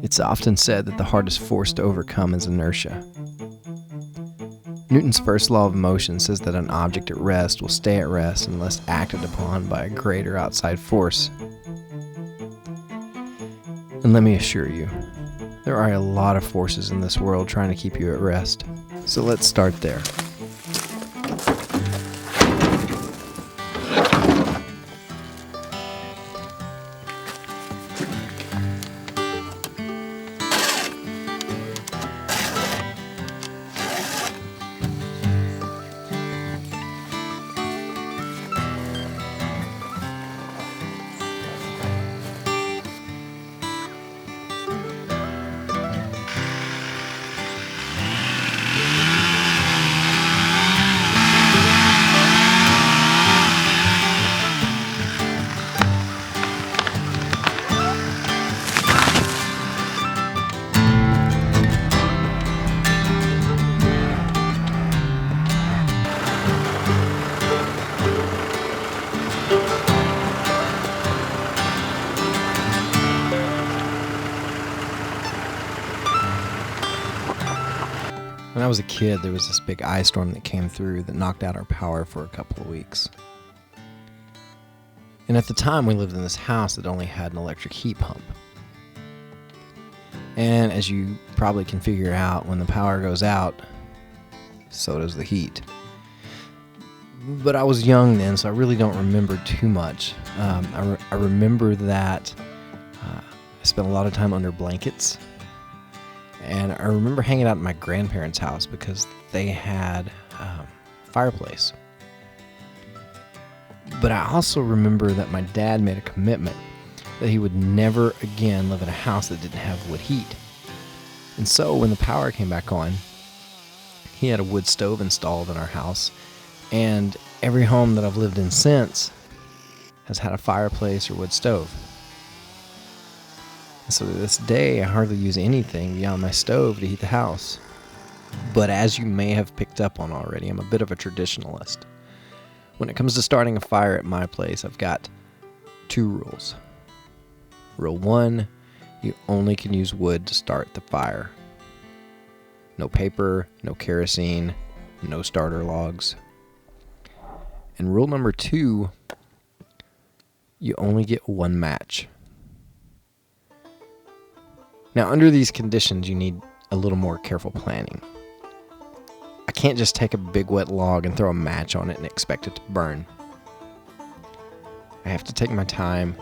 It's often said that the hardest force to overcome is inertia. Newton's first law of motion says that an object at rest will stay at rest unless acted upon by a greater outside force. And let me assure you, there are a lot of forces in this world trying to keep you at rest. So let's start there. When I was a kid, there was this big ice storm that came through that knocked out our power for a couple of weeks. And at the time, we lived in this house that only had an electric heat pump. And as you probably can figure out, when the power goes out, so does the heat. But I was young then, so I really don't remember too much. I remember that I spent a lot of time under blankets. And I remember hanging out at my grandparents' house because they had a fireplace. But I also remember that my dad made a commitment that he would never again live in a house that didn't have wood heat. And so when the power came back on, he had a wood stove installed in our house. And every home that I've lived in since has had a fireplace or wood stove. So to this day, I hardly use anything beyond my stove to heat the house. But as you may have picked up on already, I'm a bit of a traditionalist. When it comes to starting a fire at my place, I've got 2 rules. Rule 1, you only can use wood to start the fire. No paper, no kerosene, no starter logs. And rule number 2, you only get 1 match. Now, under these conditions, you need a little more careful planning. I can't just take a big wet log and throw a match on it and expect it to burn. I have to take my time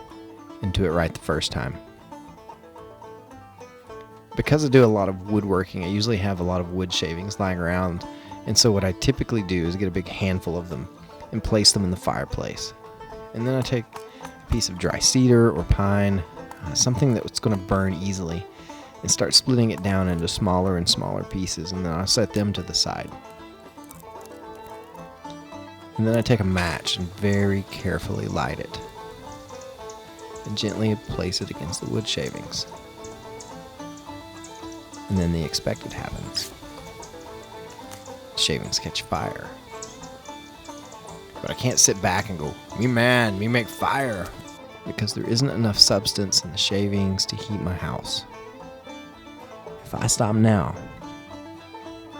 and do it right the first time. Because I do a lot of woodworking, I usually have a lot of wood shavings lying around, and so what I typically do is get a big handful of them and place them in the fireplace. And then I take a piece of dry cedar or pine, something that's going to burn easily, and start splitting it down into smaller and smaller pieces, and then I'll set them to the side. And then I take a match and very carefully light it, and gently place it against the wood shavings. And then the expected happens. The shavings catch fire. But I can't sit back and go, me man, me make fire, because there isn't enough substance in the shavings to heat my house. If I stop now,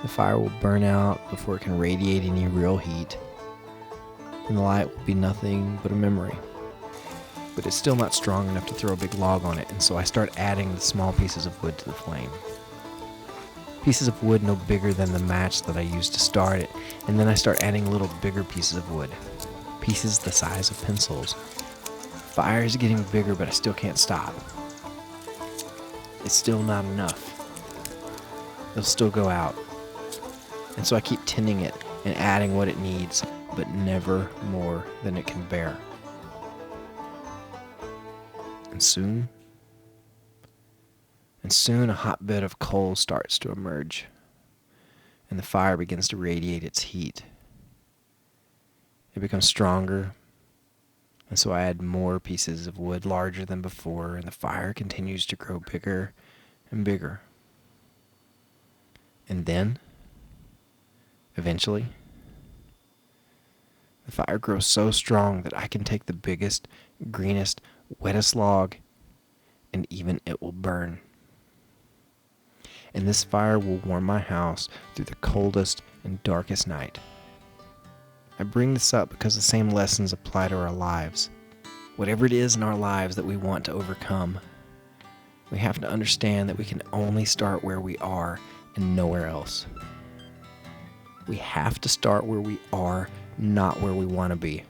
the fire will burn out before it can radiate any real heat, and the light will be nothing but a memory. But it's still not strong enough to throw a big log on it, and so I start adding the small pieces of wood to the flame. Pieces of wood no bigger than the match that I used to start it, and then I start adding little bigger pieces of wood, pieces the size of pencils. Fire is getting bigger, but I still can't stop. It's still not enough. It'll still go out. And so I keep tending it and adding what it needs, but never more than it can bear. And soon a hotbed of coal starts to emerge, and the fire begins to radiate its heat. It becomes stronger, and so I add more pieces of wood larger than before, and the fire continues to grow bigger and bigger. And then, eventually, The fire grows so strong that I can take the biggest, greenest, wettest log, and even it will burn. And this fire will warm my house through the coldest and darkest night. I bring this up because the same lessons apply to our lives. Whatever it is in our lives that we want to overcome, we have to understand that we can only start where we are and nowhere else. We have to start where we are, not where we want to be.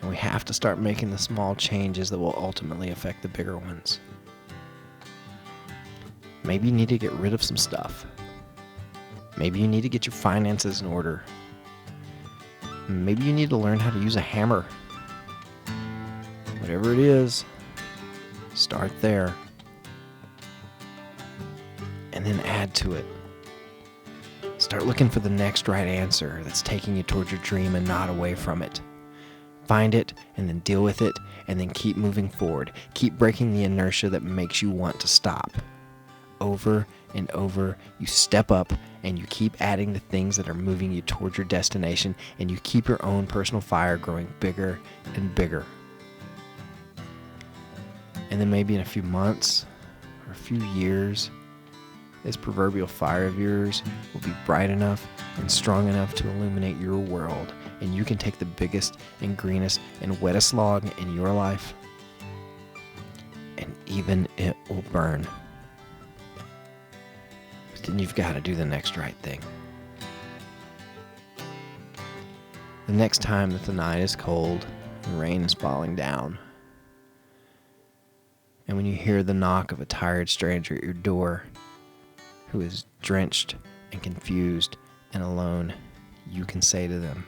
And we have to start making the small changes that will ultimately affect the bigger ones. Maybe you need to get rid of some stuff. Maybe you need to get your finances in order. Maybe you need to learn how to use a hammer. Whatever it is, start there. And then add to it. Start looking for the next right answer that's taking you towards your dream and not away from it. Find it and then deal with it and then keep moving forward. Keep breaking the inertia that makes you want to stop. Over and over, you step up and you keep adding the things that are moving you towards your destination, and you keep your own personal fire growing bigger and bigger. And then maybe in a few months or a few years, this proverbial fire of yours will be bright enough and strong enough to illuminate your world, and you can take the biggest and greenest and wettest log in your life, and even it will burn. But then you've got to do the next right thing. The next time that the night is cold and rain is falling down, and when you hear the knock of a tired stranger at your door who is drenched and confused and alone, you can say to them,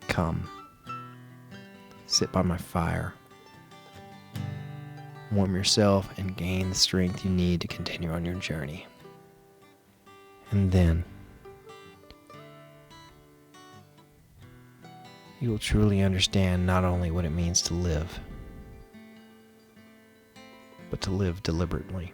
"Come, sit by my fire, warm yourself and gain the strength you need to continue on your journey." And then you will truly understand not only what it means to live, but to live deliberately.